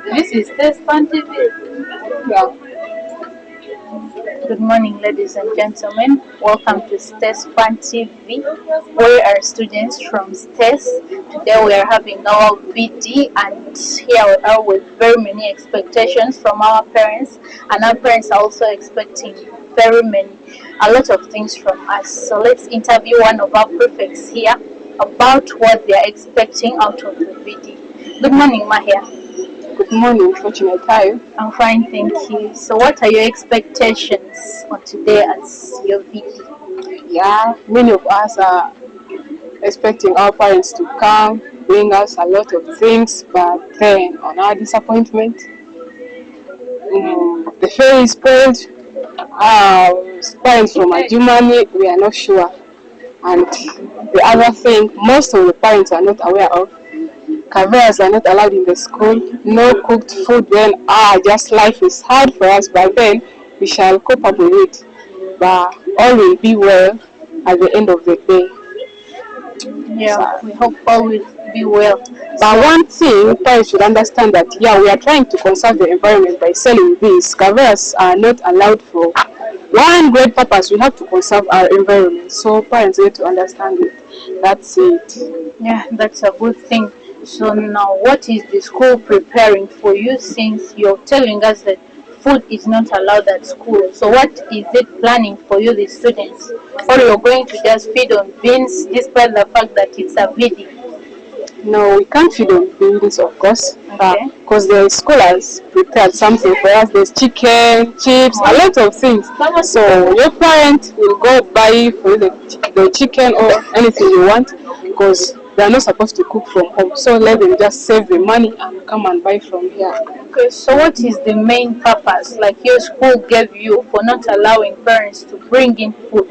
This is Test Fun TV. Yeah. Good morning, ladies and gentlemen. Welcome to STES Fun TV. We are students from STES. Today we are having our VD, and here we are with very many expectations from our parents, and our parents are also expecting a lot of things from us. So let's interview one of our prefects here about what they are expecting out of the VD. Good morning, Mahia. Good morning, fortunate time. I'm fine, thank you. So, what are your expectations for today as your VD? Yeah, many of us are expecting our parents to come, bring us a lot of things, but then on our disappointment, the fare is paid. Parents from Germany, we are not sure. And the other thing, most of the parents are not aware of. Careers are not allowed in the school. No cooked food. Then just life is hard for us. But then we shall cope up with it. But all will be well at the end of the day. Yeah, we hope all will be well. But one thing parents should understand that we are trying to conserve the environment by selling these. Careers are not allowed for one great purpose. We have to conserve our environment. So parents need to understand it. That's it. Yeah, that's a good thing. So now, what is the school preparing for you, since you're telling us that food is not allowed at school? So what is it planning for you, the students? Or you're going to just feed on beans despite the fact that it's a VD? No, we can't feed on beans, of course, Okay. because the school has prepared something for us. There's chicken, chips, a lot of things. So your parent will go buy for the chicken or anything you want, because they are not supposed to cook from home. So let them just save the money and come and buy from here. Okay, so what is the main purpose, like your school gave you, for not allowing parents to bring in food?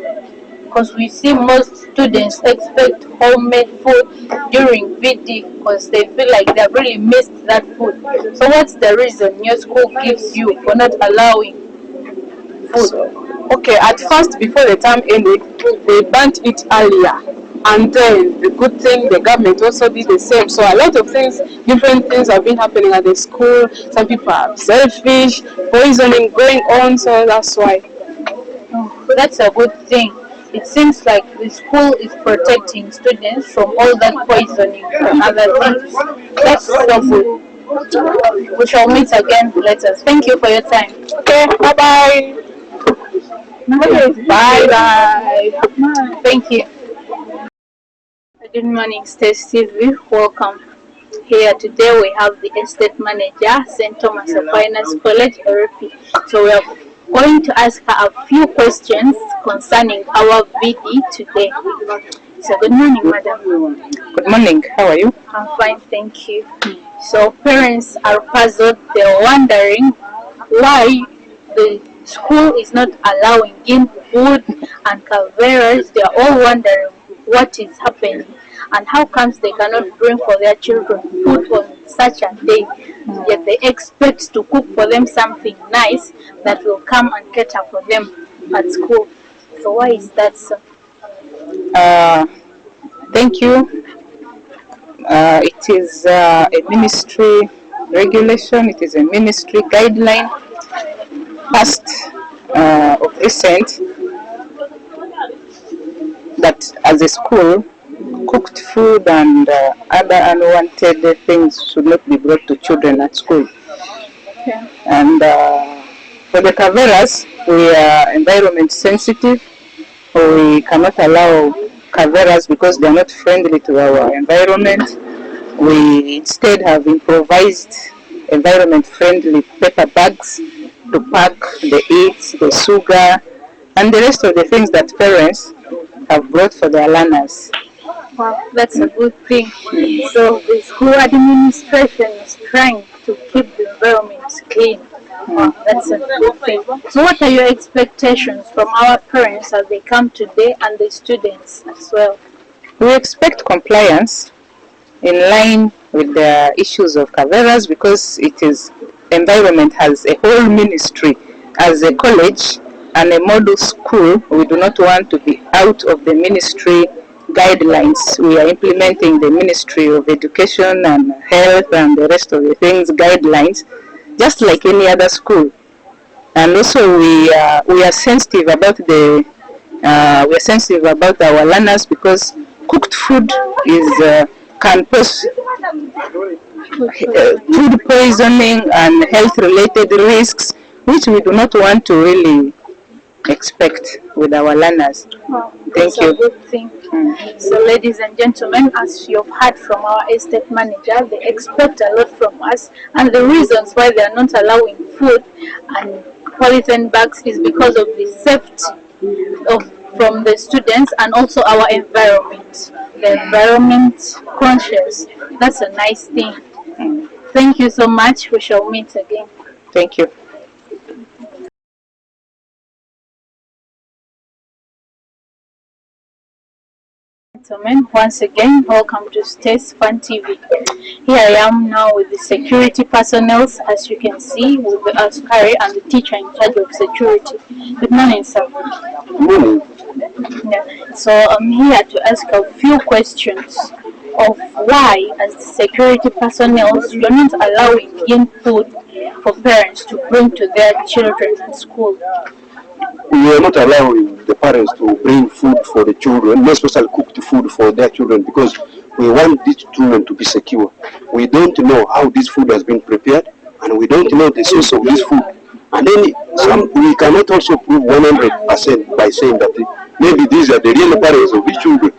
Because we see most students expect homemade food during VD because they feel like they've really missed that food. So what's the reason your school gives you for not allowing food? Okay, at first, before the term ended, they banned it earlier. And then the good thing, the government also did the same. So a lot of things, different things have been happening at the school. Some people are selfish, poisoning going on, so that's why. Oh, that's a good thing. It seems like the school is protecting students from all that poisoning and other things. That's so good. We shall meet again later. Thank you for your time. Okay, bye-bye. Bye bye. Thank you. Good morning, State TV. Welcome. Here today we have the estate manager, St. Thomas Aquinas College, Erepi. So we are going to ask her a few questions concerning our VD today. So good morning, madam. Good morning, how are you? I'm fine, thank you. So parents are puzzled. They're wondering why the school is not allowing in food and caveras. They're all wondering what is happening and how comes they cannot bring for their children food on such a day. Yet they expect to cook for them something nice that will come and cater for them at school. So why is that so? Thank you. It is a ministry regulation, it is a ministry guideline passed of recent that as a school, cooked food and other unwanted things should not be brought to children at school. Okay. And for the caveras, we are environment sensitive. We cannot allow caveras because they are not friendly to our environment. We instead have improvised environment-friendly paper bags to pack the eats, the sugar, and the rest of the things that parents have brought for their learners. Wow, that's a good thing. So the school administration is trying to keep the environment clean. Wow, that's a good thing. So what are your expectations from our parents as they come today and the students as well? We expect compliance in line with the issues of caveras because it is environment has a whole ministry. As a college and a model school, we do not want to be out of the ministry guidelines. We are implementing the Ministry of Education and Health and the rest of the things guidelines, just like any other school. And also we are sensitive about our learners, because cooked food is can cause food poisoning and health related risks, which we do not want to really expect with our learners. Thank you. Good thing. So, ladies and gentlemen, as you've heard from our estate manager, they expect a lot from us, and the reasons why they are not allowing food and polythene bags is because of the safety from the students and also our environment. The environment conscious. That's a nice thing. Thank you so much. We shall meet again. Thank you. Gentlemen, once again, welcome to Stays Fun TV. Here I am now with the security personnel, as you can see, with the askari and the teacher in charge of security. Good morning, sir. Good morning. Yeah. So I'm here to ask a few questions of why, as the security personnel, you're not allowing in food for parents to bring to their children at school. We are not allowing the parents to bring food for the children, not especially cooked food for their children, because we want these children to be secure. We don't know how this food has been prepared, and we don't know the source of this food. And then we cannot also prove 100% by saying that maybe these are the real parents of these children.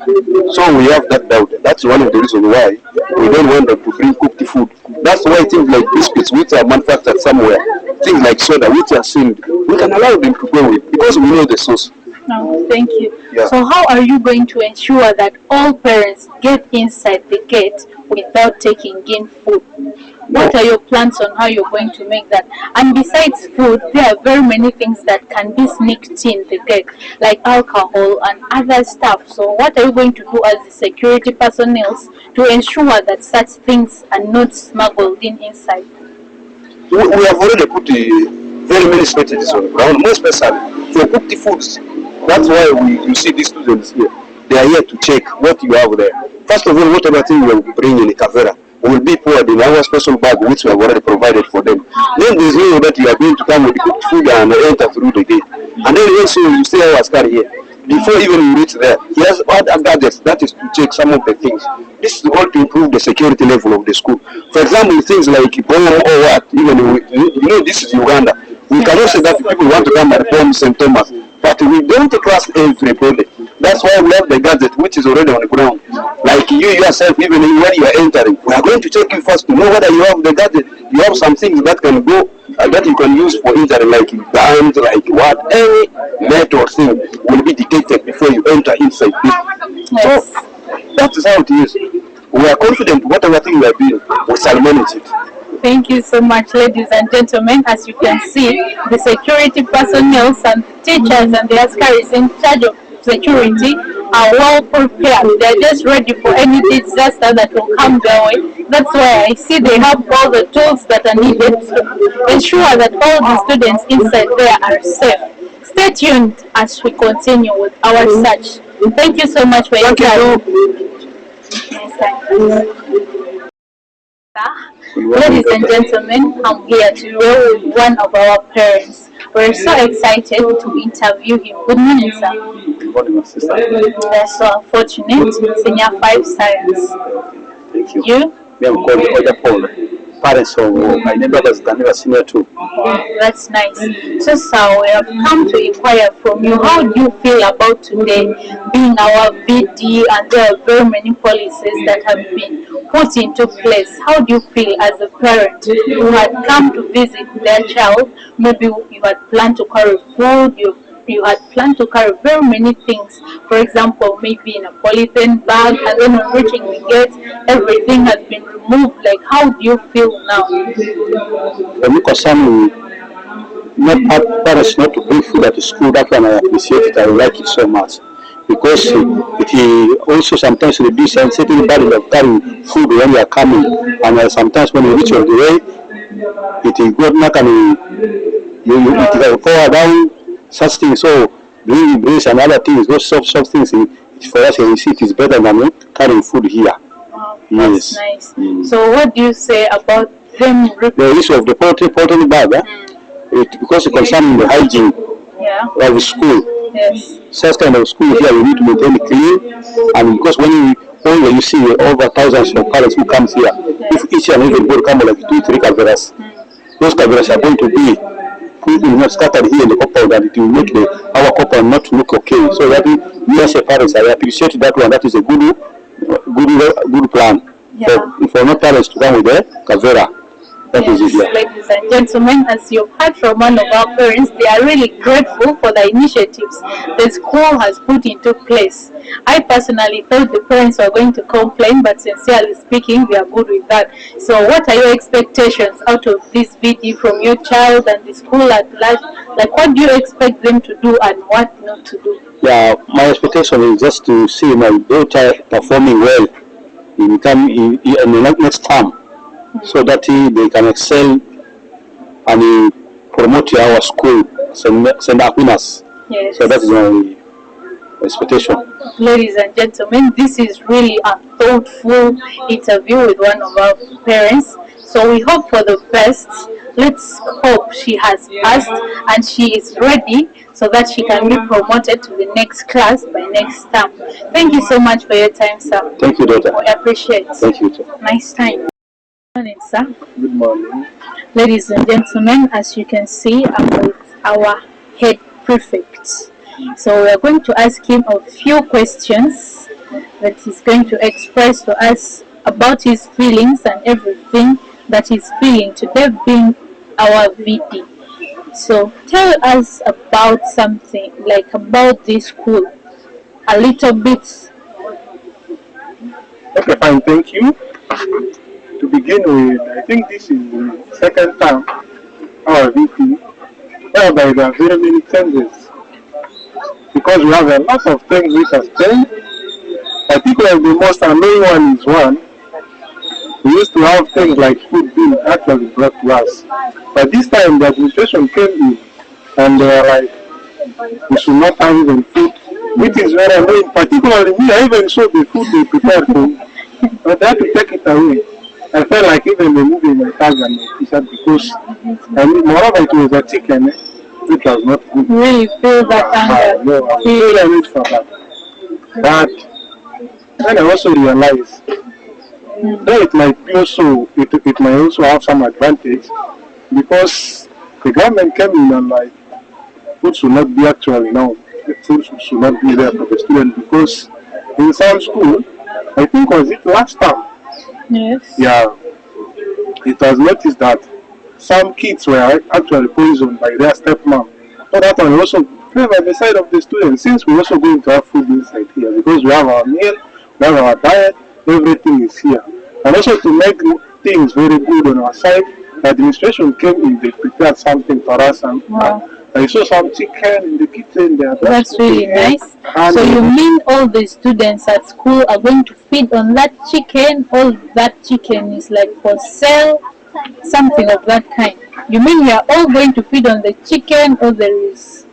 So we have that doubt. That's one of the reasons why we don't want them to bring cooked food. That's why things like biscuits, which are manufactured somewhere, things like soda, which are sealed, we can allow them to go with, because we know the source. No, thank you. Yeah. So how are you going to ensure that all parents get inside the gate without taking in food? What are your plans on how you're going to make that? And besides food, there are very many things that can be sneaked in the gate, like alcohol and other stuff. So what are you going to do as the security personnel to ensure that such things are not smuggled in inside? We have already put very many strategies on the ground, most especially for cooked foods. That's why you see these students here. They are here to check what you have there. First of all, whatever thing you bring in a kavera will be poured in our special bag, which we have already provided for them. Then there's no that you are going to come with cooked food and enter through the gate. And then also you see our askari here. Before even you reach there, he has other gadgets, that is to check some of the things. This is all to improve the security level of the school. For example, things like bomb or what, even this is Uganda. We cannot say that people want to come and bomb St. Thomas, but we don't trust everybody. That's why we have the gadget, which is already on the ground. Like you yourself, even when you are entering, we are going to check you first to know whether you have the gadget. You have some things that can go, that you can use for entering, like guns, like what, any metal thing will be detected before you enter inside this. Yes. So that is how it is. We are confident whatever thing we are doing, we shall manage it. Thank you so much, ladies and gentlemen. As you can see, the security personnel and teachers and the askaris in charge of security are well prepared. They're just ready for any disaster that will come their way. That's why I see they have all the tools that are needed to ensure that all the students inside there are safe. Stay tuned as we continue with our search. Thank you so much for your time. Ladies and gentlemen, I'm here today with one of our parents. We're so excited to interview him. Good morning, sir. Good morning, my sister. We're so fortunate. Senior 5 Science. Thank you. You? We are called Oja Paul, parents of my brothers Daniel Senior 2. That's nice. So, sir, we have come to inquire from you. How do you feel about today being our VD, and there are very many policies that have been put into place? How do you feel as a parent who had come to visit their child? Maybe you had planned to carry food, you had planned to carry very many things. For example, maybe in a polythene bag, and then on reaching the gate, everything has been removed. Like, how do you feel now? When you concern not parents not to bring food at the school, that one I appreciate it. I like it so much, because it also sometimes reduces a certain burden of carrying food when you are coming, and sometimes when you reach on the way, it is good not it will pour down such things. So doing brace and other things, those soft things, for us, you see, it is better than carrying food here. Wow, Yes. that's nice. So what do you say about them? The issue of the pottery bag, because it concerning the hygiene Yeah. of the school. Yes. Such kind of school here, we need to maintain it clean. And because when you see over thousands of parents who comes here, if each and every board come like 2-3 cameras, those cameras are going to be not scattered here in the compound, and it will make our compound not look okay. So that we as a parents, I appreciate that one. That is a good plan. Yeah. For not parents to come with a cavera. That is Yes, it. ladies and gentlemen, as you've heard from one of our parents, they are really grateful for the initiatives the school has put into place. I personally thought the parents were going to complain, but sincerely speaking, they are good with that. So what are your expectations out of this video from your child and the school at large? Like, what do you expect them to do and what not to do? Yeah, my expectation is just to see my daughter performing well in the next term, so that they can excel and promote our school, St. Aquinas. Yes. So that is my expectation. Ladies and gentlemen, this is really a thoughtful interview with one of our parents. So we hope for the best. Let's hope she has passed and she is ready so that she can be promoted to the next class by next term. Thank you so much for your time, sir. Thank you, daughter. We appreciate it. Thank you, too. Nice time. Good morning, sir. Good morning. Ladies and gentlemen, as you can see, I'm with our head prefect. So we are going to ask him a few questions that he's going to express to us about his feelings and everything that he's feeling today being our VD. So tell us about something, like about this school, a little bit. Okay, fine, thank you. To begin with, I think this is the second time our VP, whereby there are very many changes. Because we have a lot of things which have changed. Particularly the most annoying one is one. We used to have things like food being actually brought to us. But this time the administration came in and they were like, we should not have even food, which is very annoying. Particularly me, I even saw the food they prepared for me. But they had to take it away. I felt like even removing my tag and my t-shirt because, moreover, it was a chicken, which was not good. Really feel that anger. No, I feel a need for that. But then I also realized that it might be also, it might also have some advantage because the government came in and like, food should not be actually now. Food should not be there for the student because in some school, I think was it last time? Yes. Yeah, it was noticed that some kids were actually poisoned by their stepmom. So that one also play by the side of the students, since we're also going to have food inside here because we have our meal, we have our diet, everything is here. And also to make things very good on our side, the administration came in, they prepared something for us, and I saw some chicken in the kitchen there. That's really nice. So you mean all the students at school are going to feed on that chicken? All that chicken is like for sale? Something of that kind. You mean we are all going to feed on the chicken, or there is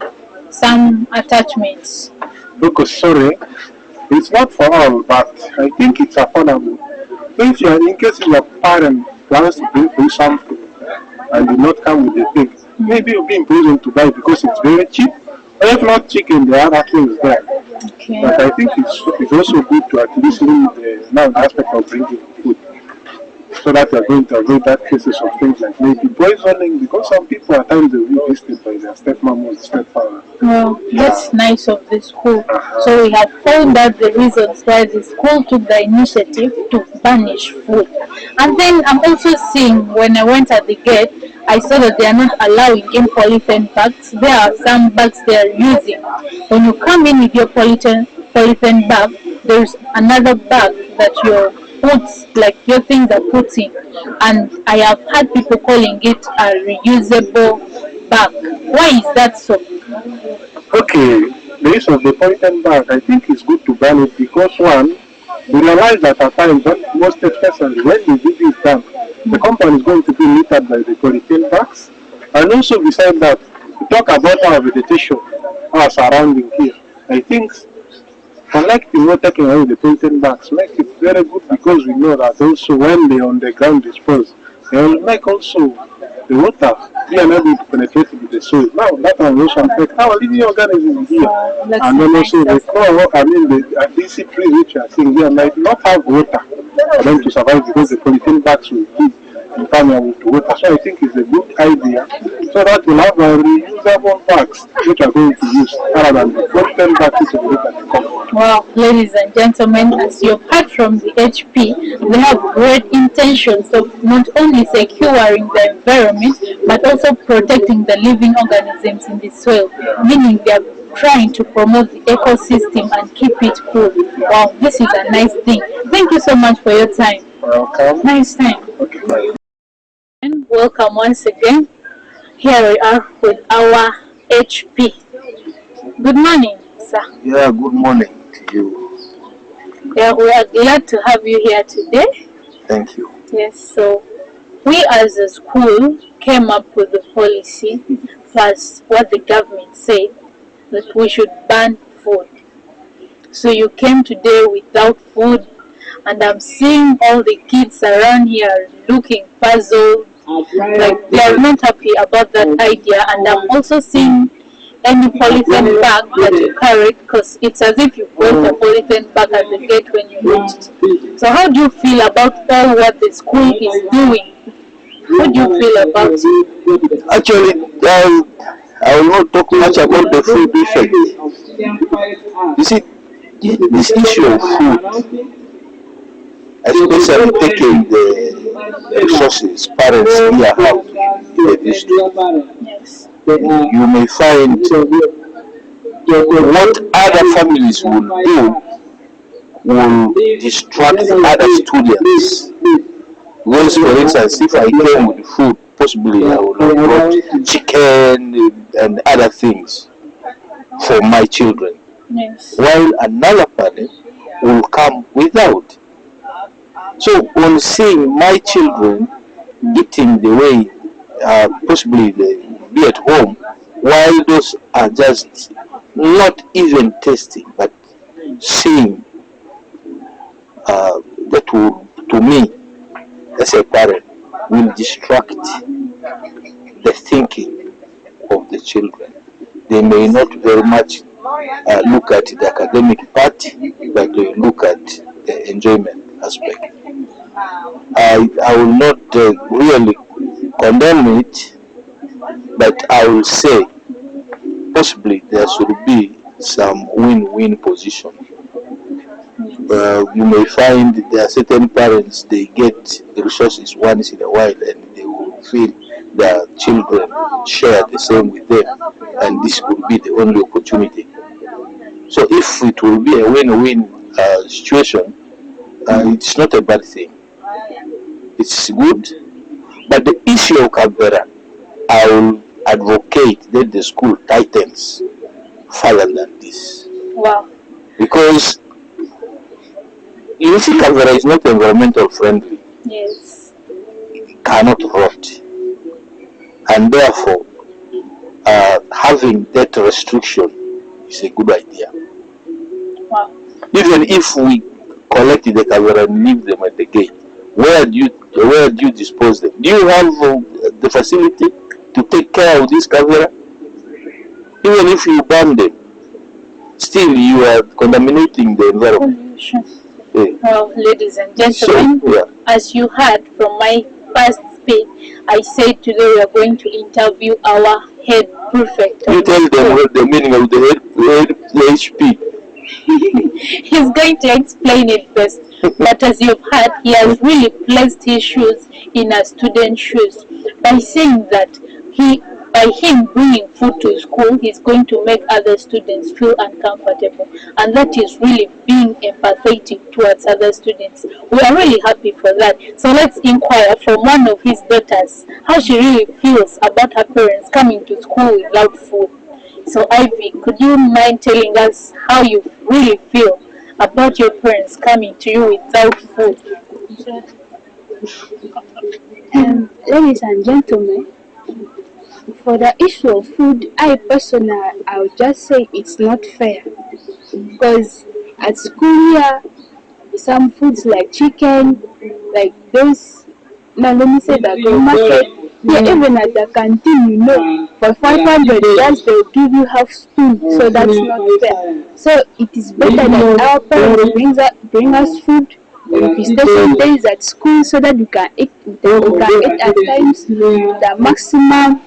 some attachments? Because sorry, it's not for all, but I think it's affordable. If you are in case your parent plans to bring something and do not come with the thing, maybe you'll be in prison to buy because it's very cheap. Or if not chicken, there are other things there. Okay. But I think it's also good to at least limit the aspect of bringing food, so that we are going to avoid that cases of things like maybe poisoning, because some people at times they will be visited by their stepmom or stepfather. Well, that's nice of the school. So we have found out the reasons why the school took the initiative to banish food. And then I'm also seeing, when I went at the gate, I saw that they are not allowing in polythene bags. There are some bags they are using. When you come in with your polythene bag, there's another bag that your things are put in. And I have had people calling it a reusable bag. Why is that so? Okay, the use of the polythene bag, I think it's good to ban it because one, we realize that at times, most especially when the video is done, the company is going to be littered by the polythene bags. And also beside that, we talk about our vegetation, our surrounding here. I think collecting or taking away the polythene bags makes it very good because we know that also when they on the ground dispose, they will make also the water be unable to penetrate into the soil. Now that will also affect our living organisms here. And then also the core, the DC trees which are seeing here might not have water for them to survive because the polythene bags will be impermeable to water. So I think it's a good idea so that we'll have reusable bags which are going to use rather than the polythene bags which will look at the cover. Well, ladies and gentlemen, as you've heard from the HP, they have great intentions of not only securing the environment but also protecting the living organisms in the soil, meaning they are trying to promote the ecosystem and keep it cool. Wow, this is a nice thing. Thank you so much for your time. Welcome. Nice time. Okay, bye. And welcome once again. Here we are with our HP. Good morning, sir. Yeah, good morning to you. Yeah, we are glad to have you here today. Thank you. Yes, so we as a school came up with the policy, plus what the government said, that we should ban food. So you came today without food, and I'm seeing all the kids around here looking puzzled, like they are not happy about that idea, and I'm also seeing any polythene bag that you carried, because it's as if you brought a polythene bag at the gate when you reached. So how do you feel about all what the school is doing? What do you feel about it? Actually, I will not talk much about the food effect. You see, this issue of food, especially taking the resources parents here have in the district, Yes. you may find what other families will do will distract other students. Because, for instance, if I came with food, possibly I would have brought chicken and other things for my children, Yes. while another parent will come without. So, on seeing my children eating the way possibly they be at home, while those are just not even tasting, but seeing that will, to me, as a parent, will distract the thinking of the children. They may not very much look at the academic part, but they look at the enjoyment aspect. I will not really condemn it, but I will say possibly there should be some win-win position. You may find there are certain parents, they get the resources once in a while and they will feel their children share the same with them, and this could be the only opportunity. So if it will be a win-win situation, it's not a bad thing. It's good, but the issue of Canberra, I will advocate that the school tightens further than this. Wow. Because you see, Canberra is not environmental friendly. Yes. It cannot rot. And therefore, having that restriction is a good idea. Wow. Even if we collect the Canberra and leave them at the gate, where do you dispose them? Do you have the facility to take care of this Canberra? Even if you ban them, still you are contaminating the environment. Pollution. Yeah. Well, ladies and gentlemen, as you heard from my first speech, I said today we are going to interview our head prefect. You tell them what the meaning of the HP. He's going to explain it best. But as you've heard, he has really placed his shoes in a student's shoes by saying that by him bringing food to school, he's going to make other students feel uncomfortable, and that is really being empathetic towards other students. We are really happy for that. So let's inquire from one of his daughters how she really feels about her parents coming to school without food. So Ivy, could you mind telling us how you really feel about your parents coming to you without food? Ladies and gentlemen, for the issue of food, I personally, I would just say it's not fair, because at school here, some foods like chicken, like those. Now let me say that the market, yeah, even at the canteen, for 500 just they'll give you half spoon, so that's not fair. So it is better that our parents bring us food on visitation days at school so that we can eat, at times the maximum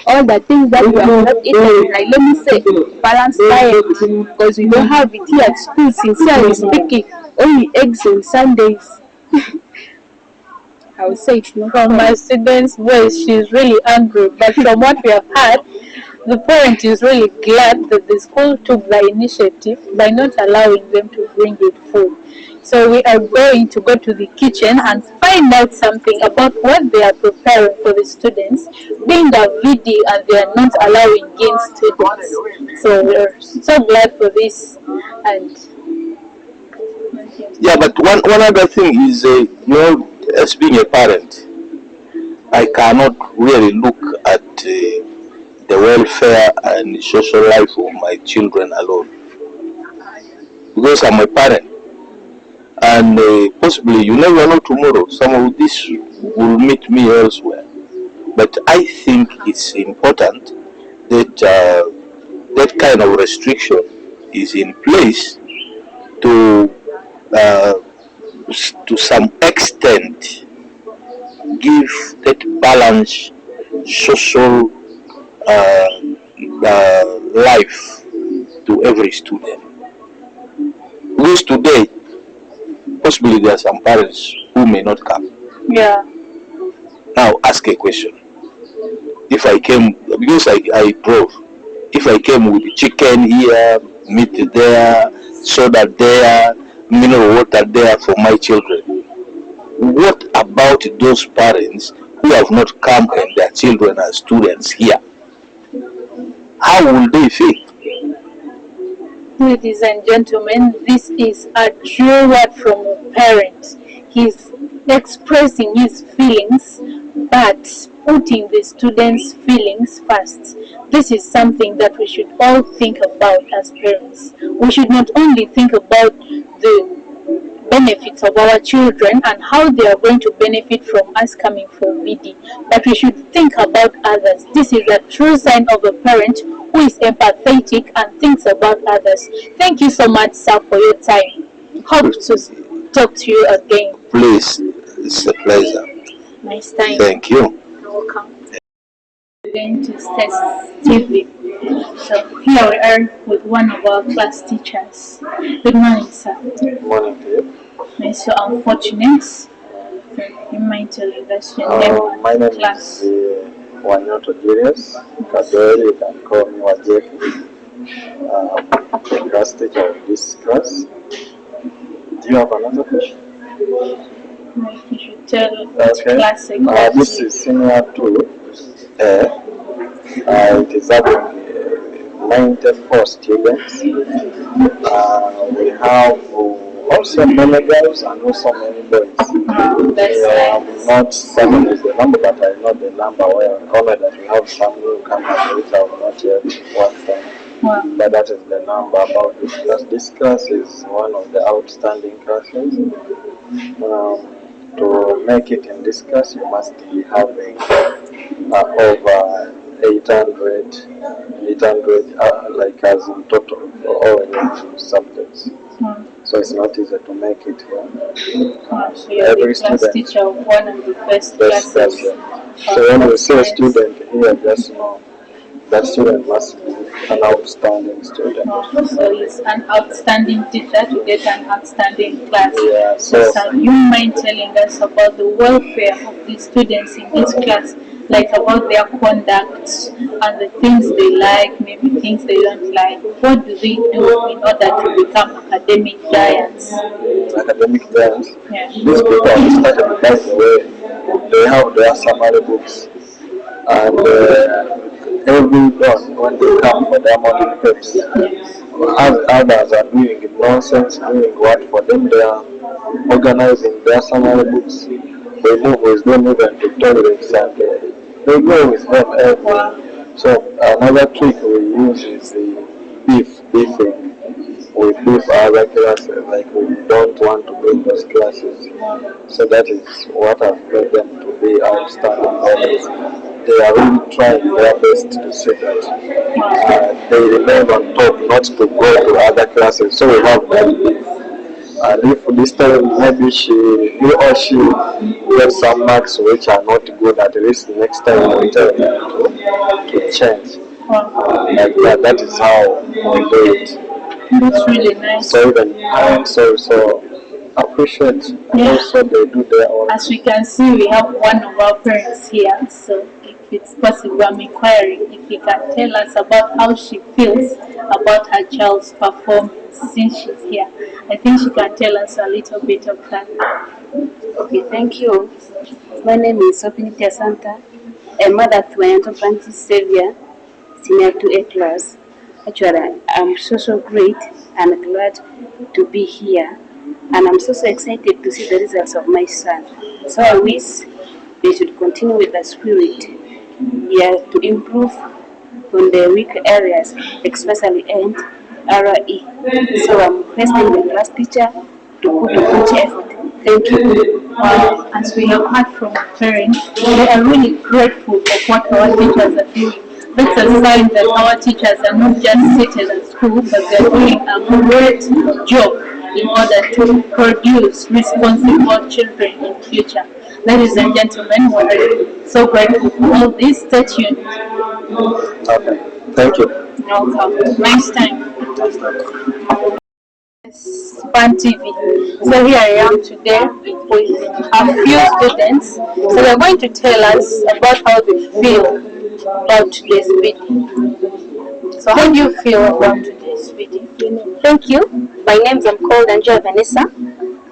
all the things that we have not eaten, like let me say balanced diet, because we don't have it here at school. Sincerely speaking, only eggs on Sundays. I would say it's not From my student's voice, she's really angry. But from what we have heard, the parent is really glad that the school took the initiative by not allowing them to bring in food. So we are going to go to the kitchen and find out something about what they are preparing for the students, being a VD and they are not allowing in students. So we're so glad for this. And Yeah, but one other thing is, as being a parent, I cannot really look at the welfare and social life of my children alone, because I'm a parent, and possibly you never know tomorrow some of this will meet me elsewhere. But I think it's important that that kind of restriction is in place to uh, to some extent give that balanced social life to every student. Because today, possibly there are some parents who may not come. yeah, Now ask a question. If I came, because I drove, if I came with chicken here, meat there, soda there, mineral water there for my children, what about those parents who have not come and their children are students here? How will they feel? ladies and gentlemen, this is a true word from a parent. He's expressing his feelings, but putting the students' feelings first. This is something that we should all think about as parents. We should not only think about the benefits of our children and how they are going to benefit from us coming from VD, but we should think about others. This is a true sign of a parent who is empathetic and thinks about others. Thank you so much, sir, for your time. Hope to talk to you again. Please, it's a pleasure. Nice time. Thank you. You're welcome. We're going to test TV. So here we are with one of our class teachers. Good morning, sir. Good morning to you. Nice, so unfortunate. You might tell us your name My and name class. is Wanyoto Julius Kadori. You can call me Wajeki. The class teacher of this class. Do you have another question? Like you should tell which Okay. class exactly. This is senior to it is having 94 students. We have also many girls and also many boys. That's nice. Not certain is the number, but I know the number where only that we have some newcomers which have not yet worked them. Wow. But that is the number about this class. This class is one of the outstanding classes. To make it in this class, you must be having over 800 like as in total for all your subjects. So it's not easy to make it here. So you're Every the class student. teacher of one of the best Best classes. class. So when you see a student here, just know that student must be an outstanding student. So he's an outstanding teacher to get an outstanding class. Yeah, So sir, you mind telling us about the welfare of the students in this class, like about their conduct and the things they like, maybe things they don't like. What do they do in order to become academic giants? Academic giants. Yeah. These people are started by the way they have their summary books, and every dawn when they come for their morning preps, others are doing nonsense, doing what for them they are organizing their summary books. They move with them even to toilets and they go with them everywhere. So another trick we use is the beefing. we keep other classes, like we don't want to be in those classes. So that is what has made them to be outstanding always. They are really trying their best to say that they remain on top, not to go to other classes. So we have that. And if this time maybe he or she gets some marks which are not good, at least next time we tell them to change. Like that, that is how we do it. That's really nice. So even parents also appreciate, and also they do their own. As we can see, we have one of our parents here. So if it's possible, I'm inquiring if he can tell us about how she feels about her child's performance since she's here. I think she can tell us a little bit of that. Okay, thank you. My name is Sopinita Santa, a mother to my Aunt Francis Xavier, senior to A class. Actually, I'm so great and glad to be here, and I'm so excited to see the results of my son. So I wish they should continue with the spirit, to improve on the weak areas, especially and RE. So I'm requesting the class teacher to put much effort. Thank you. As we have heard from our parents, they are really grateful for what our teachers are doing. That's a sign that our teachers are not just seated at school, but they're doing a great job in order to produce responsible children in future. Ladies and gentlemen, we're so grateful for all this. Stay tuned. Okay, thank you. Welcome. Nice time. Fun TV. So here I am today with a few students. So they're going to tell us about how they feel about today's video. So how do you feel about today's video? Thank you. My name is called Angela Vanessa.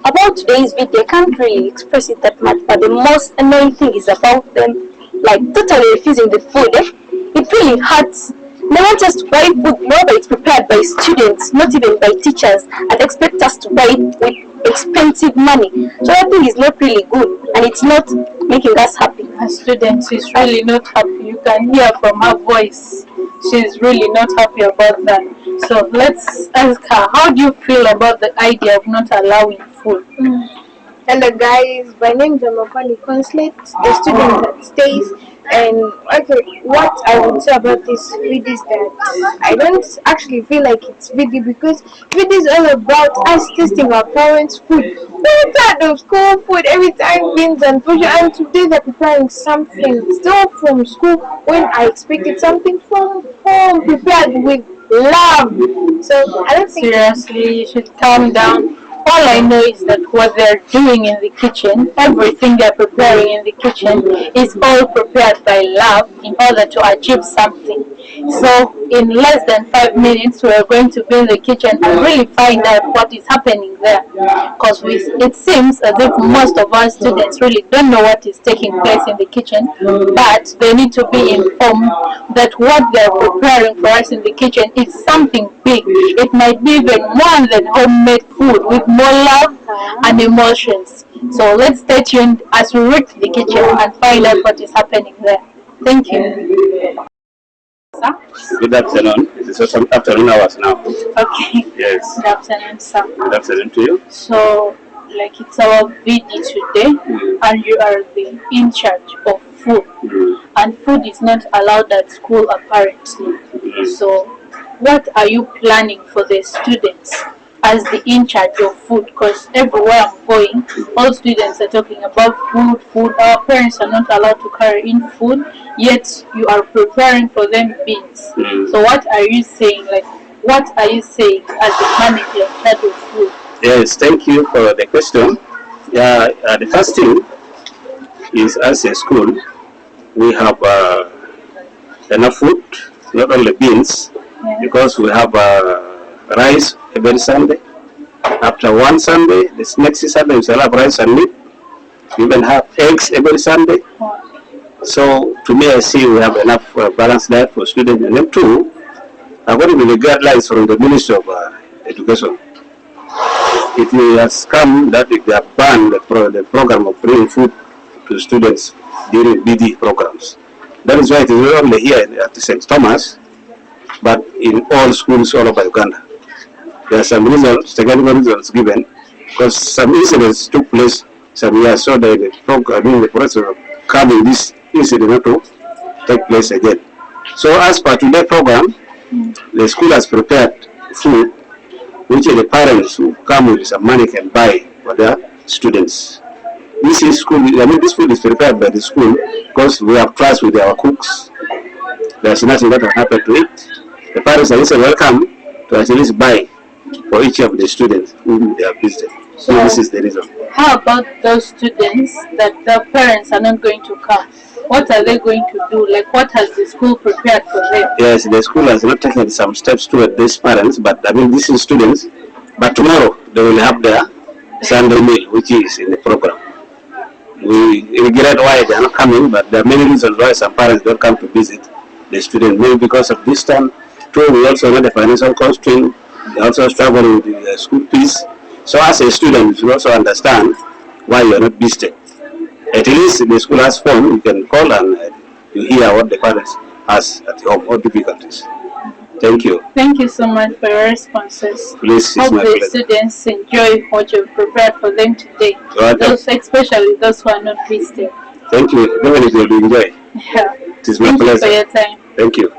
About today's video, I can't really express it that much, but the most annoying thing is about them like totally refusing the food. It really hurts. They want us to buy food more, but it's prepared by students, not even by teachers, and expect us to buy it with expensive money. So I think it's not really good, and it's not making us happy. A student is really not happy. You can hear from her voice. She's really not happy about that. So let's ask her, how do you feel about the idea of not allowing food? Hello guys, my name is Amakali Consulate, a student that stays. And okay, what I would say about this video is that I don't actually feel like it's video, because video is all about us tasting our parents' food. We're tired of school food every time, beans and food, and today they're preparing something still from school when I expected something from home prepared with love. So I don't think seriously, you should calm down. All I know is that what they're doing in the kitchen, everything they're preparing in the kitchen is all prepared by love in order to achieve something. So in less than 5 minutes, we're going to be in the kitchen and really find out what is happening there. Because it seems as if most of our students really don't know what is taking place in the kitchen, but they need to be informed that what they're preparing for us in the kitchen is something big. It might be even more than homemade food, with more love and emotions. So let's stay tuned as we reach the kitchen and find out what is happening there. Thank you. Sir? Good afternoon. It's also afternoon hours now. Okay. Yes. Good afternoon, sir. Good afternoon to you. So, like, it's our VD today, and you are the in charge of food. And food is not allowed at school, apparently. So, what are you planning for the students as the in charge of food? Because everywhere I'm going, all students are talking about food. Our parents are not allowed to carry in food, yet you are preparing for them beans. So what are you saying? Like, what are you saying as the manager in charge of food? Yes, thank you for the question. Yeah, the first thing is, as a school, we have enough food, not only beans, because we have rice every Sunday. After one Sunday, this next Sunday we shall have rice and meat. We even have eggs every Sunday. So to me, I see we have enough balanced diet for students. And then two, according to the guidelines from the Ministry of Education, it has come that they have banned the program of bringing food to students during BD programs. That is why it is not only here at St. Thomas, but in all schools all over Uganda. There are some results, technical results given, because some incidents took place some years, so they are doing the process of curbing this incident not to take place again. So as per today's program, the school has prepared food which the parents who come with some money can buy for their students. This is school. I mean, this food is prepared by the school because we have trust with our cooks. There's nothing that will happen to it. The parents are also welcome to at least buy for each of the students who they have visited. So this is the reason. How about those students that the parents are not going to come? What are they going to do? Like, what has the school prepared for them? Yes, the school has not taken some steps toward these parents, but I mean, these are students. But tomorrow they will have their Sunday meal, which is in the program. We regret why they are not coming, but there are many reasons why some parents don't come to visit the student. Maybe because of distance. Two, we also know the financial constraint. They also struggle with the school fees. So as a student, you should also understand why you are not visited. At least the school has phone, you can call and you hear what the parents has at home, what difficulties. Thank you. Thank you so much for your responses. Please, hope the students enjoy what you've prepared for them today. Those, especially those who are not visited. Thank you. Definitely will enjoy. Yeah. It is my pleasure. Thank you for your time. Thank you.